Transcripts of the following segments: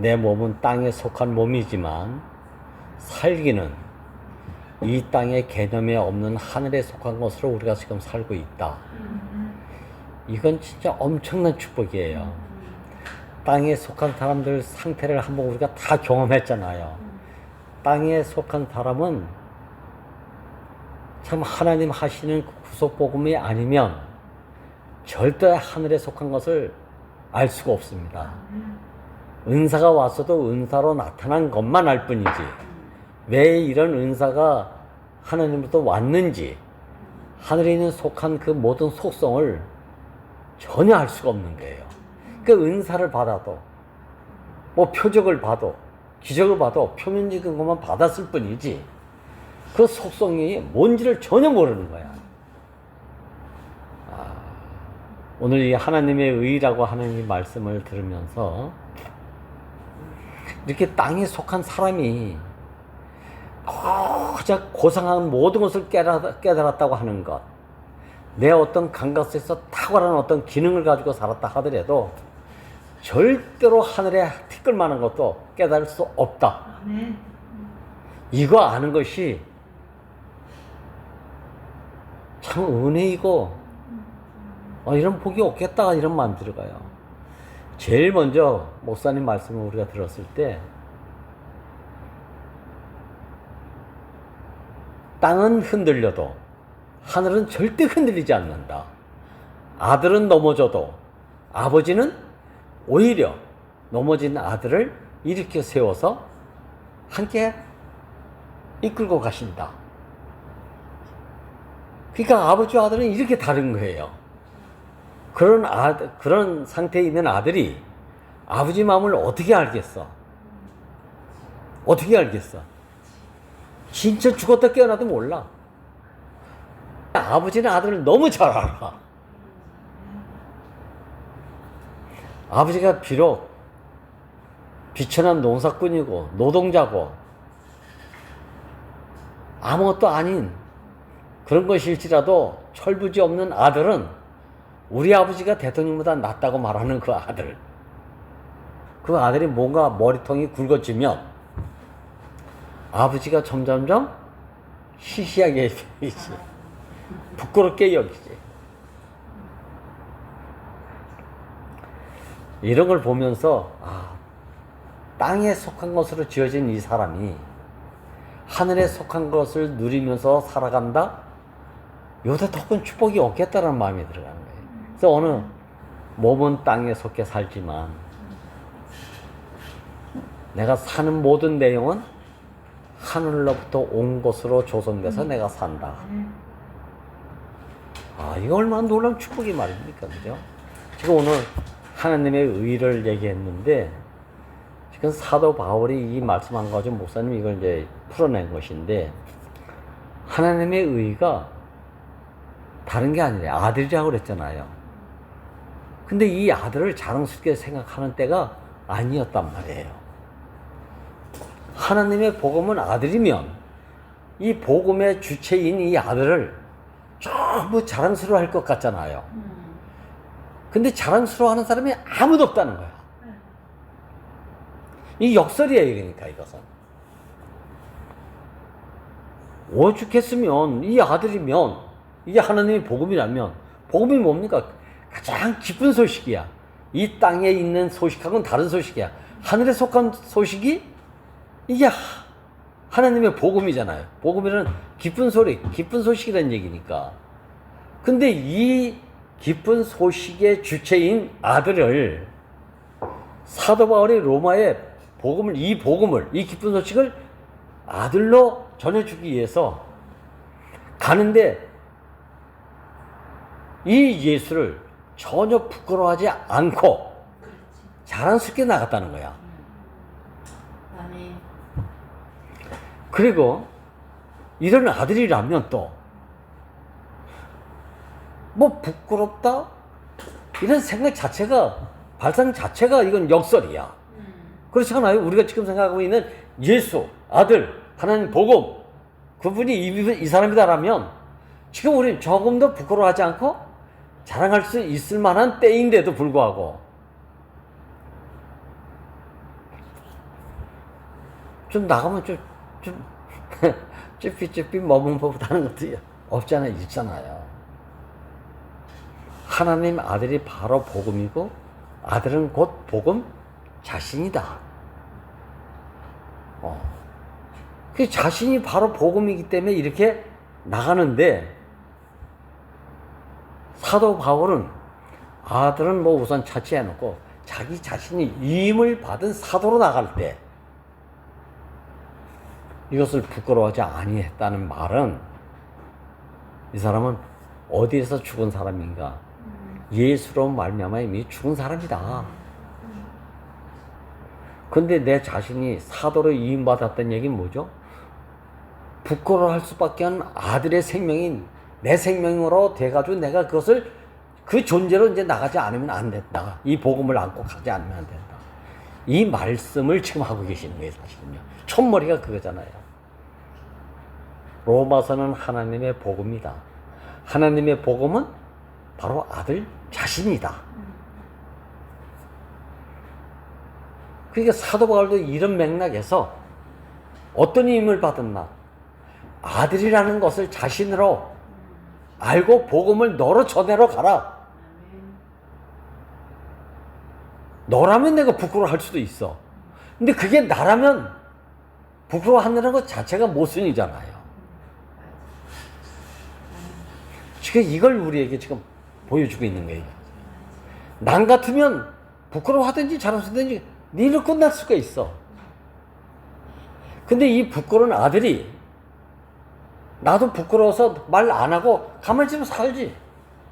내 몸은 땅에 속한 몸이지만 살기는 이 땅의 개념에 없는 하늘에 속한 것으로 우리가 지금 살고 있다. 이건 진짜 엄청난 축복이에요. 땅에 속한 사람들 상태를 한번 우리가 다 경험했잖아요. 땅에 속한 사람은 참 하나님 하시는 구속복음이 아니면 절대 하늘에 속한 것을 알 수가 없습니다. 은사가 왔어도 은사로 나타난 것만 알 뿐이지 왜 이런 은사가 하나님으로부터 왔는지 하늘에 있는 속한 그 모든 속성을 전혀 알 수가 없는 거예요. 그 은사를 받아도 뭐 표적을 봐도 기적을 봐도 표면적인 것만 받았을 뿐이지 그 속성이 뭔지를 전혀 모르는 거야. 오늘 이 하나님의 의라고 하는 이 말씀을 들으면서 이렇게 땅에 속한 사람이 가장 고상한 모든 것을 깨달았다고 하는 것, 내 어떤 감각에서 탁월한 어떤 기능을 가지고 살았다 하더라도 절대로 하늘에 티끌만한 것도 깨달을 수 없다. 이거 아는 것이 참 은혜이고 이런 복이 없겠다 이런 마음이 들어가요. 제일 먼저 목사님 말씀을 우리가 들었을 때 땅은 흔들려도 하늘은 절대 흔들리지 않는다. 아들은 넘어져도 아버지는 오히려 넘어진 아들을 일으켜 세워서 함께 이끌고 가신다. 그러니까 아버지와 아들은 이렇게 다른 거예요. 그런 상태에 있는 아들이 아버지 마음을 어떻게 알겠어? 어떻게 알겠어? 진짜 죽었다 깨어나도 몰라. 아버지는 아들을 너무 잘 알아. 아버지가 비록 비천한 농사꾼이고 노동자고 아무것도 아닌 그런 것일지라도 철부지 없는 아들은 우리 아버지가 대통령보다 낫다고 말하는 그 아들. 그 아들이 뭔가 머리통이 굵어지면 아버지가 점점점 시시하게 여기지. 부끄럽게 여기지. 이런 걸 보면서 땅에 속한 것으로 지어진 이 사람이 하늘에 속한 것을 누리면서 살아간다? 요새 더 큰 축복이 없겠다는 마음이 들어가는 거예요. 그래서 오늘 몸은 땅에 속해 살지만 내가 사는 모든 내용은 하늘로부터 온 것으로 조성돼서 내가 산다. 이거 얼마나 놀라운 축복이 말입니까? 그죠? 지금 오늘 하나님의 의를 얘기했는데 지금 사도 바울이 이 말씀한 거 가지고 목사님이 이걸 이제 풀어낸 것인데 하나님의 의가 다른 게 아니라 아들이라고 그랬잖아요. 근데 이 아들을 자랑스럽게 생각하는 때가 아니었단 말이에요. 하나님의 복음은 아들이면 이 복음의 주체인 이 아들을 전부 자랑스러워할 것 같잖아요. 근데 자랑스러워하는 사람이 아무도 없다는 거야. 이 역설이에요. 그러니까 이것은 오죽했으면 이 아들이면 이게 하나님의 복음이라면 복음이 뭡니까? 가장 기쁜 소식이야. 이 땅에 있는 소식하고는 다른 소식이야. 하늘에 속한 소식이 이게 하나님의 복음이잖아요. 복음이라는 기쁜 소리, 기쁜 소식이라는 얘기니까. 근데 이 기쁜 소식의 주체인 아들을 사도 바울이 로마의 복음을, 이 기쁜 소식을 아들로 전해주기 위해서 가는데 이 예수를 전혀 부끄러워하지 않고 자랑스럽게 나갔다는 거야. 그리고 이런 아들이라면 또 뭐 부끄럽다? 이런 생각 자체가, 발상 자체가 이건 역설이야. 그렇지 않아요? 우리가 지금 생각하고 있는 예수, 아들, 하나님 복음, 그분이 이 사람이다라면 지금 우리는 조금 더 부끄러워하지 않고 자랑할 수 있을 만한 때인데도 불구하고 좀 나가면 좀 쭈삐쭈삐 머문 법하는 것도 없잖아요. 있잖아요. 하나님 아들이 바로 복음이고 아들은 곧 복음 자신이다. 그 자신이 바로 복음이기 때문에 이렇게 나가는데 사도 바울은 아들은 뭐 우선 차치해놓고 자기 자신이 위임을 받은 사도로 나갈 때 이것을 부끄러워하지 아니했다는 말은 이 사람은 어디에서 죽은 사람인가? 예수로 말미암아 이미 죽은 사람이다. 근데 내 자신이 사도로 위임받았다는 얘기는 뭐죠? 부끄러워할 수밖에 없는 아들의 생명이 내 생명으로 돼가지고 내가 그것을 그 존재로 이제 나가지 않으면 안 된다. 이 복음을 안고 가지 않으면 안 된다. 이 말씀을 지금 하고 계시는 거예요, 사실은요. 첫머리가 그거잖아요. 로마서는 하나님의 복음이다. 하나님의 복음은 바로 아들 자신이다. 그러니까 사도 바울도 이런 맥락에서 어떤 힘을 받았나? 아들이라는 것을 자신으로 알고 복음을 너로 전해러 가라. 너라면 내가 부끄러워할 수도 있어. 근데 그게 나라면 부끄러워한다는 것 자체가 모순이잖아요. 지금 이걸 우리에게 지금 보여주고 있는 거예요. 남 같으면 부끄러워하든지 잘하든지 네 일로 끝날 수가 있어. 근데 이 부끄러운 아들이 나도 부끄러워서 말 안 하고 가만히 있으면 살지.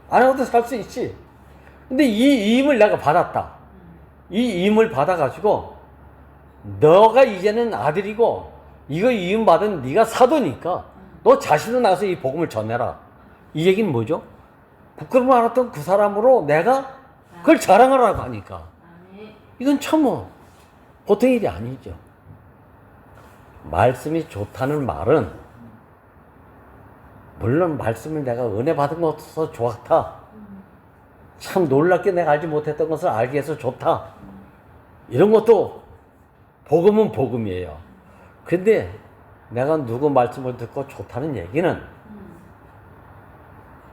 안 하고도 살 수 있지. 근데 이 임을 내가 받았다. 이 임을 받아가지고 너가 이제는 아들이고 이거 임 받은 네가 사도니까 너 자신도 나가서 이 복음을 전해라. 이 얘기는 뭐죠? 부끄러움 알았던 그 사람으로 내가 그걸 자랑하라고 하니까 이건 참 뭐 보통 일이 아니죠. 말씀이 좋다는 말은 물론 말씀을 내가 은혜 받은 것도 좋다. 참 놀랍게 내가 알지 못했던 것을 알게 해서 좋다. 이런 것도 복음은 복음이에요. 근데 내가 누구 말씀을 듣고 좋다는 얘기는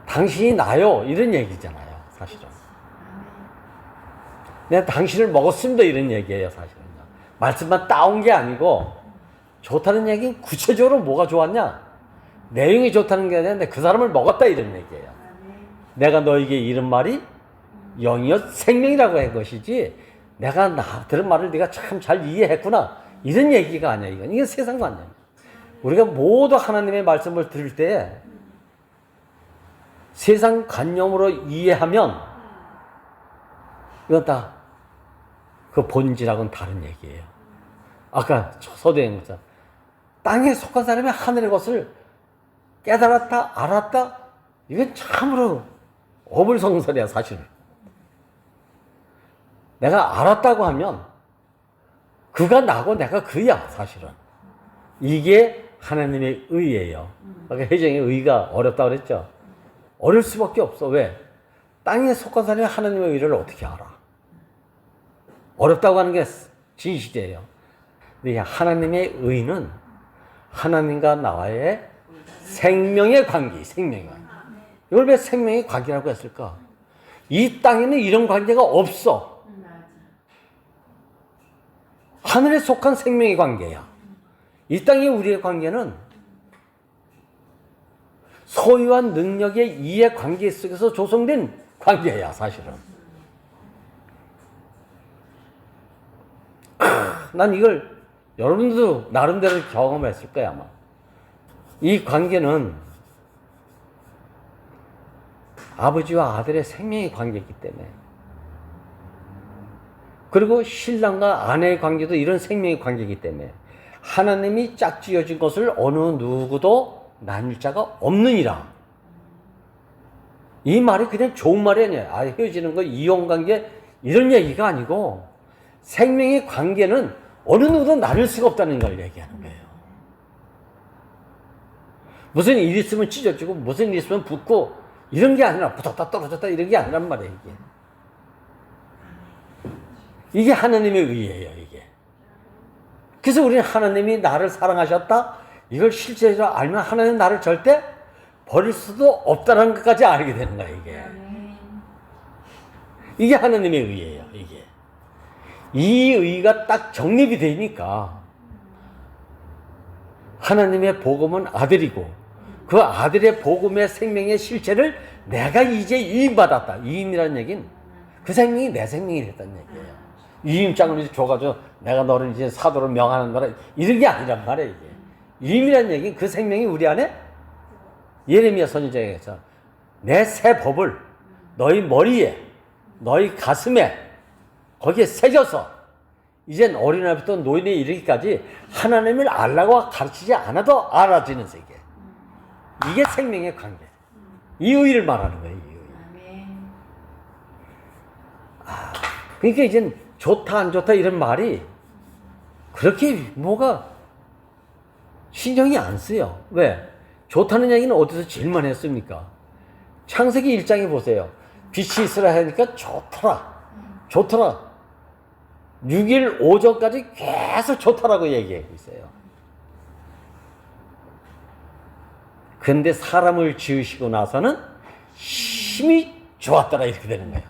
당신이 나요 이런 얘기잖아요. 사실은 내가 당신을 먹었습니다 이런 얘기예요. 사실은 말씀만 따온 게 아니고 좋다는 얘기는 구체적으로 뭐가 좋았냐? 내용이 좋다는 게 아니라 그 사람을 먹었다 이런 얘기예요. 내가 너에게 이런 말이 영이요 생명이라고 한 것이지 내가 들은 말을 네가 참 잘 이해했구나 이런 얘기가 아니야. 이건 세상관념이야. 우리가 모두 하나님의 말씀을 들을 때 세상관념으로 이해하면 이건 다 그 본질하고는 다른 얘기예요. 아까 서두에 했잖아. 땅에 속한 사람이 하늘의 것을 깨달았다, 알았다? 이건 참으로 어불성설이야, 사실은. 내가 알았다고 하면 그가 나고 내가 그야, 사실은. 이게 하나님의 의예요. 아까 혜정이 의가 어렵다고 그랬죠? 어려울 수밖에 없어. 왜? 땅에 속한 사람이 하나님의 의를 어떻게 알아? 어렵다고 하는 게 진실이에요. 근데 하나님의 의는 하나님과 나와의 생명의 관계, 생명의 관계. 이걸 왜 생명의 관계라고 했을까? 이 땅에는 이런 관계가 없어. 하늘에 속한 생명의 관계야. 이 땅의 우리의 관계는 소유와 능력의 이해 관계 속에서 조성된 관계야, 사실은. 난 이걸 여러분들도 나름대로 경험했을 거야, 아마. 이 관계는 아버지와 아들의 생명의 관계이기 때문에. 그리고 신랑과 아내의 관계도 이런 생명의 관계이기 때문에 하나님이 짝지어진 것을 어느 누구도 나눌 자가 없느니라. 이 말이 그냥 좋은 말이 아니에요. 헤어지는 거, 이혼관계 이런 얘기가 아니고 생명의 관계는 어느 누구도 나눌 수가 없다는 걸 얘기하는 거예요. 무슨 일 있으면 찢어지고 무슨 일 있으면 붙고 이런 게 아니라 붙었다 떨어졌다 이런 게 아니란 말이에요. 이게 하나님의 의예요. 이게 그래서 우리는 하나님이 나를 사랑하셨다, 이걸 실제로 알면 하나님 나를 절대 버릴 수도 없다는 것까지 알게 되는 거야, 이게. 이게 하나님의 의예요, 이게. 이 의가 딱 정립이 되니까 하나님의 복음은 아들이고 그 아들의 복음의 생명의 실체를 내가 이제 위임받았다. 위임이라는 얘기는 그 생명이 내 생명이 됐다는 얘기예요. 위임장을 이제 줘가지고 내가 너를 이제 사도로 명하는 거라 이런 게 아니란 말이에요, 이게. 위임이라는 얘기는 그 생명이 우리 안에 예레미야 선지자에서 내 새 법을 너희 머리에 너희 가슴에 거기에 새겨서 이젠 어린아이부터 노인에 이르기까지 하나님을 알라고 가르치지 않아도 알아지는 세계. 이게 생명의 관계. 이 의를 말하는 거예요. 이 의. 그러니까 이젠 좋다 안 좋다 이런 말이 그렇게 뭐가 신경이 안 쓰여. 왜? 좋다는 얘기는 어디서 제일 많이 했습니까? 창세기 1장에 보세요. 빛이 있으라 하니까 좋더라. 좋더라. 6일 오전까지 계속 좋다라고 얘기하고 있어요. 근데 사람을 지으시고 나서는 힘이 좋았더라 이렇게 되는 거예요.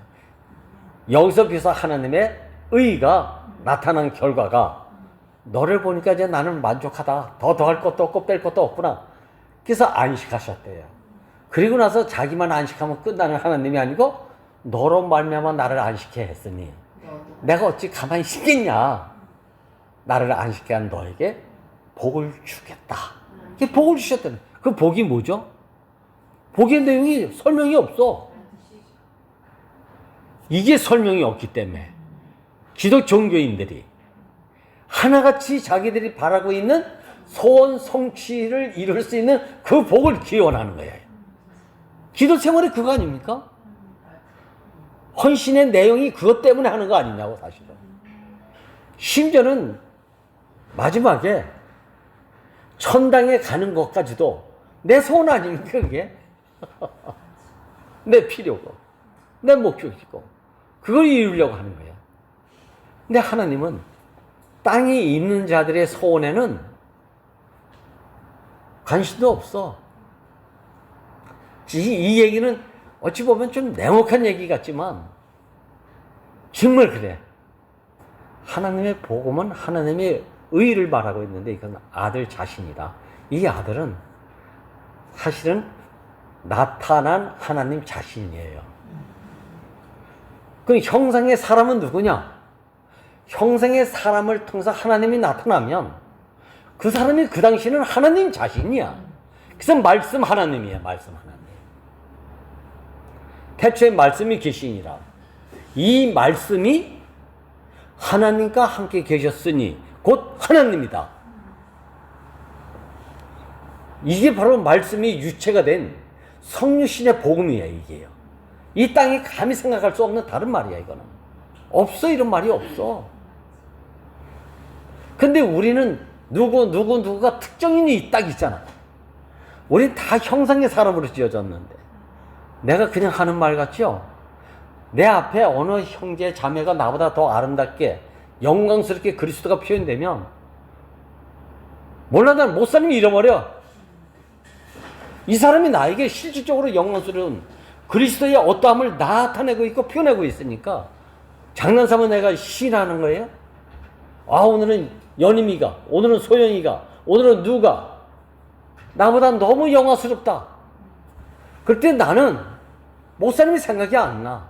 여기서 비로소 하나님의 의가 나타난 결과가 너를 보니까 이제 나는 만족하다. 더 할 것도 없고 뺄 것도 없구나. 그래서 안식하셨대요. 그리고 나서 자기만 안식하면 끝나는 하나님이 아니고 너로 말미암아 나를 안식해 했으니 내가 어찌 가만히 있겠냐. 나를 안식해 한 너에게 복을 주겠다. 이게 복을 주셨다는. 그 복이 뭐죠? 복의 내용이 설명이 없어. 이게 설명이 없기 때문에 기독 종교인들이 하나같이 자기들이 바라고 있는 소원 성취를 이룰 수 있는 그 복을 기원하는 거예요. 기도 생활이 그거 아닙니까? 헌신의 내용이 그것 때문에 하는 거 아니냐고 사실은. 심지어는 마지막에 천당에 가는 것까지도 내 소원 아닙니까 그게? 내 필요고 내 목적이고 그걸 이루려고 하는 거야. 근데 하나님은 땅에 있는 자들의 소원에는 관심도 없어. 이 얘기는 어찌 보면 좀 냉혹한 얘기 같지만 정말 그래. 하나님의 복음은 하나님의 의를 말하고 있는데 이건 아들 자신이다. 이 아들은 사실은 나타난 하나님 자신이에요. 그 형상의 사람은 누구냐? 형상의 사람을 통해서 하나님이 나타나면 그 사람이 그 당시는 하나님 자신이야. 그래서 말씀 하나님이야. 말씀 하나님. 태초에 말씀이 계시니라. 이 말씀이 하나님과 함께 계셨으니 곧 하나님이다. 이게 바로 말씀이 유체가 된 성유신의 복음이에요. 이게요. 이 땅에 감히 생각할 수 없는 다른 말이야. 이거는 없어. 이런 말이 없어. 근데 우리는 누구가 특정인이 딱 있잖아. 우린 다 형상의 사람으로 지어졌는데 내가 그냥 하는 말 같죠? 내 앞에 어느 형제 자매가 나보다 더 아름답게 영광스럽게 그리스도가 표현되면 몰라 난 못 살면 잃어버려. 이 사람이 나에게 실질적으로 영광스러운 그리스도의 어떠함을 나타내고 있고 표현하고 있으니까 장난삼아 내가 시인하는 거예요? 아 오늘은 연임이가, 오늘은 소영이가, 오늘은 누가 나보다 너무 영광스럽다. 그럴 때 나는 목사님이 생각이 안 나.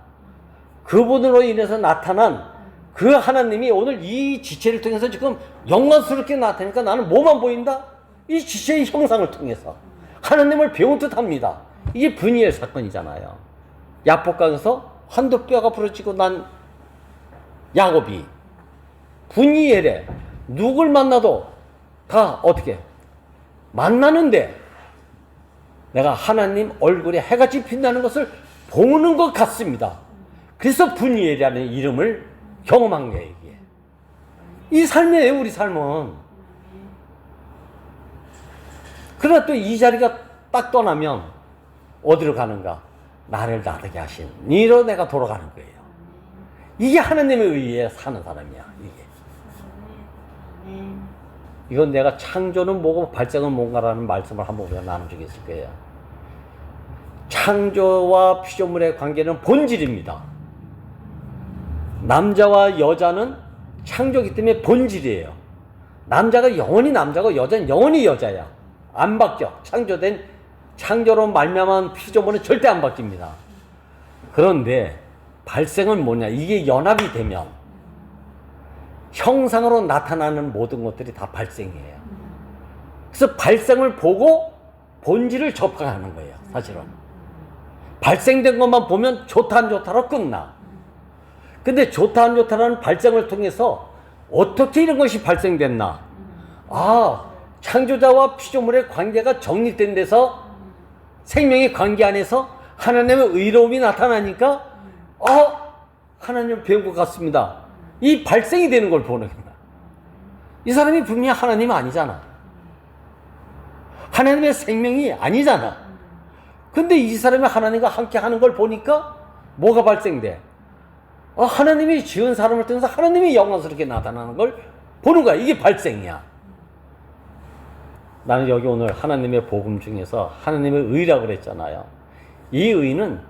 그분으로 인해서 나타난 그 하나님이 오늘 이 지체를 통해서 지금 영광스럽게 나타나니까 나는 뭐만 보인다? 이 지체의 형상을 통해서 하나님을 배운 듯 합니다. 이게 브니엘 사건이잖아요. 야복강에서 한두 뼈가 부러지고 난 야곱이 브니엘에 누굴 만나도 다 어떻게 만나는데 내가 하나님 얼굴에 해가 짚힌다는 것을 보는 것 같습니다. 그래서 브니엘이라는 이름을 경험한 거예요. 이게. 이 삶이에요. 우리 삶은. 그러나 또 이 자리가 딱 떠나면 어디로 가는가? 나를 나르게 하신 이로 내가 돌아가는 거예요. 이게 하나님의 의에 사는 사람이야. 이게. 이건 내가 창조는 뭐고 발생은 뭔가라는 말씀을 한번 우리가 나눈 적이 있을 거예요. 창조와 피조물의 관계는 본질입니다. 남자와 여자는 창조기 때문에 본질이에요. 남자가 영원히 남자고 여자는 영원히 여자야. 안 바뀌어. 창조로 말미암은 피조물은 절대 안 바뀝니다. 그런데 발생은 뭐냐? 이게 연합이 되면 형상으로 나타나는 모든 것들이 다 발생이에요. 그래서 발생을 보고 본질을 접근하는 거예요. 사실은 발생된 것만 보면 좋다 안 좋다로 끝나. 근데 좋다 안 좋다라는 발생을 통해서 어떻게 이런 것이 발생됐나? 창조자와 피조물의 관계가 정립된 데서 생명의 관계 안에서 하나님의 의로움이 나타나니까 하나님을 배운 것 같습니다. 이 발생이 되는 걸 보는 거야. 이 사람이 분명히 하나님 아니잖아. 하나님의 생명이 아니잖아. 근데 이 사람이 하나님과 함께 하는 걸 보니까 뭐가 발생돼? 하나님이 지은 사람을 통해서 하나님이 영광스럽게 나타나는 걸 보는 거야. 이게 발생이야. 나는 여기 오늘 하나님의 복음 중에서 하나님의 의라고 그랬잖아요. 이 의는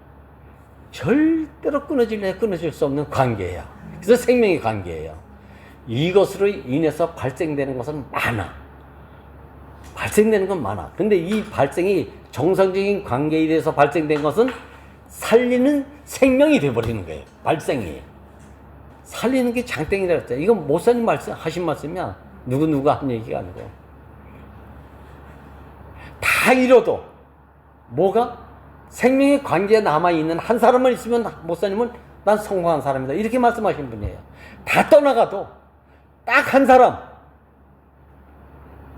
절대로 끊어질 수 없는 관계예요. 그래서 생명의 관계예요. 이것으로 인해서 발생되는 것은 많아. 발생되는 건 많아. 근데 이 발생이 정상적인 관계에 대해서 발생된 것은 살리는 생명이 되어버리는 거예요. 발생이. 살리는 게 장땡이라고 했어요. 이건 목사님 하신 말씀이야. 누구누가 한 얘기가 아니고. 다 이뤄도 뭐가? 생명의 관계에 남아있는 한 사람만 있으면 목사님은 난 성공한 사람이다. 이렇게 말씀하신 분이에요. 다 떠나가도 딱 한 사람,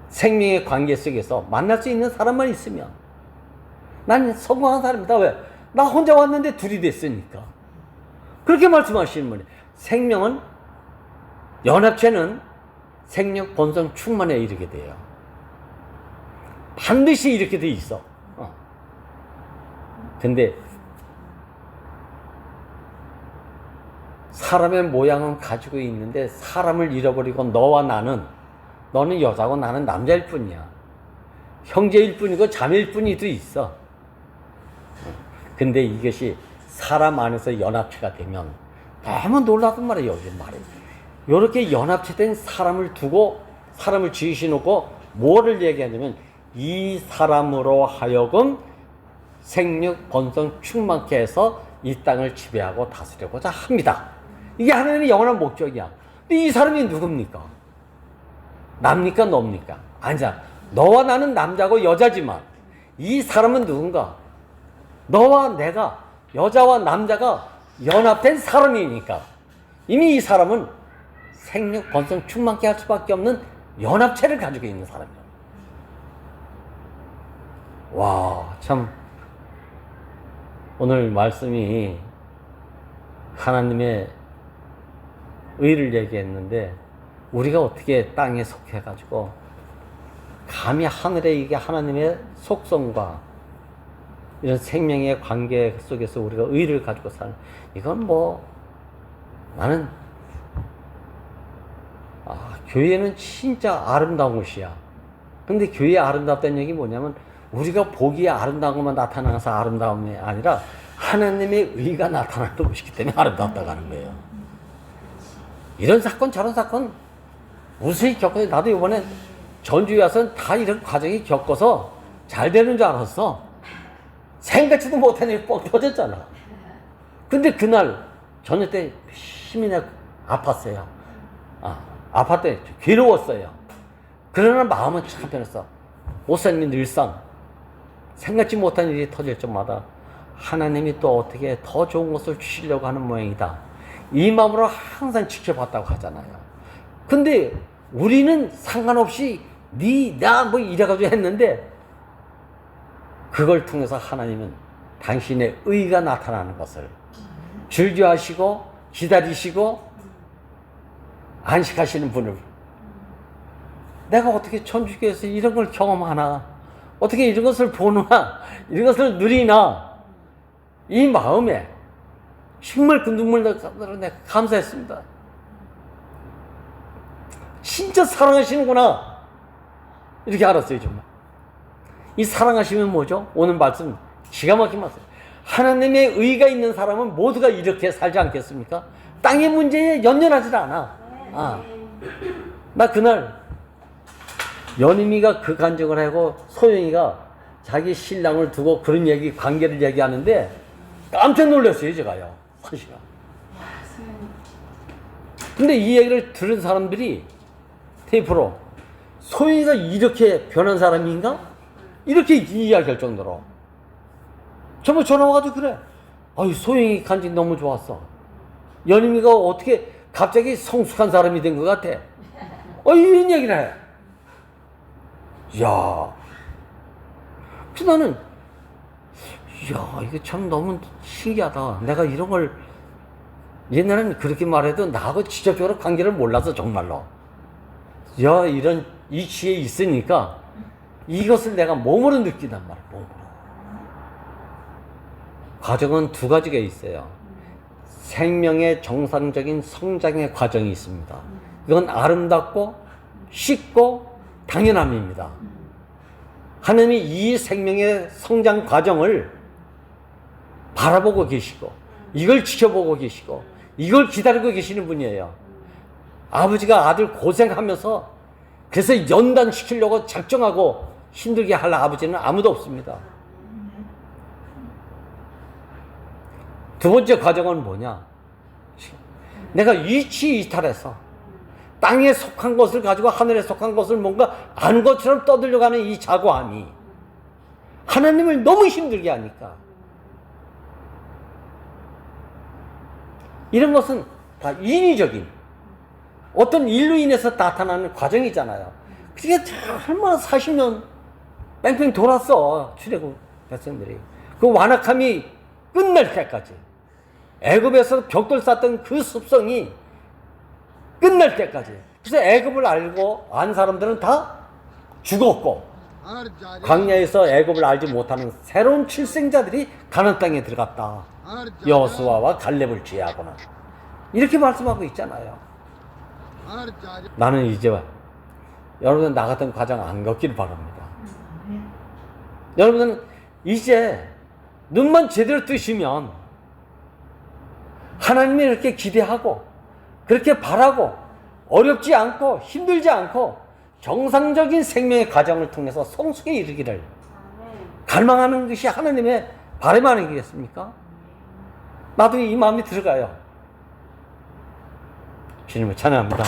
생명의 관계 속에서 만날 수 있는 사람만 있으면 난 성공한 사람이다. 왜? 나 혼자 왔는데 둘이 됐으니까. 그렇게 말씀하시는 분이에요. 생명은, 연합체는 생력 본성 충만에 이르게 돼요. 반드시 이렇게 돼 있어. 근데 사람의 모양은 가지고 있는데 사람을 잃어버리고 너는 여자고 나는 남자일 뿐이야. 형제일 뿐이고 자매일 뿐이도 있어. 근데 이것이 사람 안에서 연합체가 되면 너무 놀라운 말이에요. 요즘 말에 이렇게 연합체된 사람을 두고 사람을 지으시놓고 뭐를 얘기하냐면 이 사람으로 하여금 생육 본성 충만케 해서 이 땅을 지배하고 다스리고자 합니다. 이게 하나님의 영원한 목적이야. 근데 이 사람이 누굽니까? 남니까 너입니까? 아니야. 너와 나는 남자고 여자지만 이 사람은 누군가? 너와 내가 여자와 남자가 연합된 사람이니까 이미 이 사람은 생육 본성 충만케 할 수밖에 없는 연합체를 가지고 있는 사람이야. 와, 참 오늘 말씀이 하나님의 의를 얘기했는데 우리가 어떻게 땅에 속해가지고 감히 하늘에 이게 하나님의 속성과 이런 생명의 관계 속에서 우리가 의를 가지고 사는, 이건 나는 교회는 진짜 아름다운 곳이야. 근데 교회 아름답다는 얘기 뭐냐면 우리가 보기에 아름다운 것만 나타나서 아름다움이 아니라 하나님의 의가 나타나는 곳이기 때문에 아름답다고 하는 거예요. 이런 사건 저런 사건 무수히 겪어서, 나도 이번에 전주에 와서 다 이런 과정이 겪어서 잘 되는 줄 알았어. 생각지도 못한 일이 뻥 터졌잖아. 근데 그날 저녁 때 힘이 나 아팠어요. 아팠대. 괴로웠어요. 그러나 마음은 참 편했어. 목사님이 늘상 생각지 못한 일이 터질 때마다 하나님이 또 어떻게 더 좋은 것을 주시려고 하는 모양이다. 이 마음으로 항상 지켜봤다고 하잖아요. 근데 우리는 상관없이 나 이래가지고 했는데 그걸 통해서 하나님은 당신의 의가 나타나는 것을 즐겨하시고 기다리시고 안식하시는 분을, 내가 어떻게 천주교에서 이런 걸 경험하나, 어떻게 이런 것을 보나, 이런 것을 누리나, 이 마음에 정말 그 눈물로 감사했습니다. 진짜 사랑하시는구나. 이렇게 알았어요, 정말. 이 사랑하시면 뭐죠? 오늘 말씀 기가 막힌 말씀. 하나님의 의가 있는 사람은 모두가 이렇게 살지 않겠습니까? 땅의 문제에 연연하지 않아. 나 그날 연임이가 그 간증을 하고 소영이가 자기 신랑을 두고 그런 관계를 얘기하는데 깜짝 놀랐어요, 제가요. 사실은. 근데 이 얘기를 들은 사람들이 테이프로 소영이가 이렇게 변한 사람인가? 이렇게 이야기할 정도로. 전부 전화 와가지고 그래. 아유, 소영이 간증 너무 좋았어. 연임이가 어떻게 갑자기 성숙한 사람이 된 것 같아. 이런 얘기를 해. 이야. 그래서 나는, 이야, 이거 참 너무 신기하다. 내가 이런 걸, 옛날에는 그렇게 말해도 나하고 직접적으로 관계를 몰라서 정말로. 야, 이런 이치에 있으니까 이것을 내가 몸으로 느끼단 말이야, 몸으로. 과정은 두 가지가 있어요. 생명의 정상적인 성장의 과정이 있습니다. 이건 아름답고 쉽고 당연함입니다. 하나님이 이 생명의 성장 과정을 바라보고 계시고 이걸 지켜보고 계시고 이걸 기다리고 계시는 분이에요. 아버지가 아들 고생하면서 그래서 연단시키려고 작정하고 힘들게 할 아버지는 아무도 없습니다. 두 번째 과정은 뭐냐? 내가 이치이탈해서 땅에 속한 것을 가지고 하늘에 속한 것을 뭔가 아는 것처럼 떠들려가는 이 자고함이 하나님을 너무 힘들게 하니까 이런 것은 다 인위적인 어떤 일로 인해서 나타나는 과정이잖아요. 그게 얼마나 40년 뺑뺑 돌았어, 출애굽 백성들이. 그 완악함이 끝날 때까지, 애굽에서 벽돌 쌓던 그 습성이 끝날 때까지. 그래서 애굽을 알고 안 사람들은 다 죽었고, 광야에서 애굽을 알지 못하는 새로운 출생자들이 가나안 땅에 들어갔다. 여호수아와 갈렙을 제외하고는 이렇게 말씀하고 있잖아요. 나는 이제 여러분 나 같은 과정 안 겪기를 바랍니다. 여러분은 이제 눈만 제대로 뜨시면 하나님이 이렇게 기대하고 그렇게 바라고 어렵지 않고 힘들지 않고 정상적인 생명의 과정을 통해서 성숙에 이르기를 갈망하는 것이 하나님의 바람 아니겠습니까? 나도 이 마음이 들어가요. 주님을 찬양합니다.